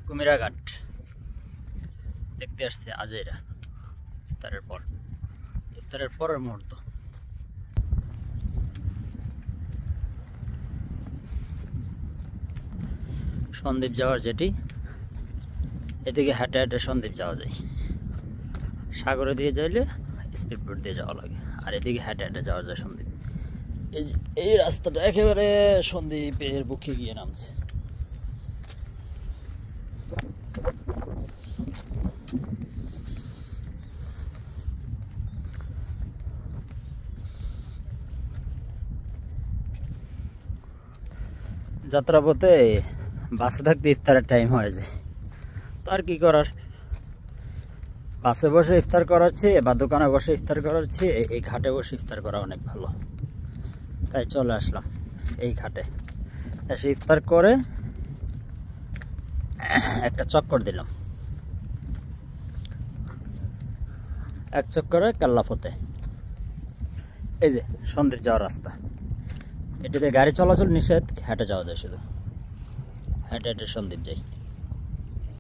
কুমিরাঘাট দেখতে আসছে আজেরা ইফতারের পরের মুহূর্ত। সন্দ্বীপ যাওয়ার যেটি, এদিকে হাঁটে হাঁটে সন্দ্বীপ যাওয়া যায়। সাগরে দিয়ে যাইলে স্পিড বোট দিয়ে যাওয়া লাগে, আর এদিকে হাঁটে হাঁটে যাওয়া যায় সন্দ্বীপ। এই রাস্তাটা একেবারে সন্দ্বীপের বুকে গিয়ে নামছে। যাত্রাপথে বাসে থাকতে ইফতারের টাইম হয়ে যায়, তো আর কি করার, বাসে বসে ইফতার করার চেয়ে বা দোকানে বসে ইফতার করার চেয়ে এই ঘাটে বসে ইফতার করা অনেক ভালো। তাই চলে আসলাম এই ঘাটে, এসে ইফতার করে একটা চক্কর দিলাম। এক চক্করে কেল্লাফতে, এই যে সন্দ্বীপ যাওয়ার রাস্তা, এটাতে গাড়ি চলাচল নিষেধ, হেঁটে যাওয়া যায়, শুধু হেঁটে হেঁটে সন্দ্বীপ যাই।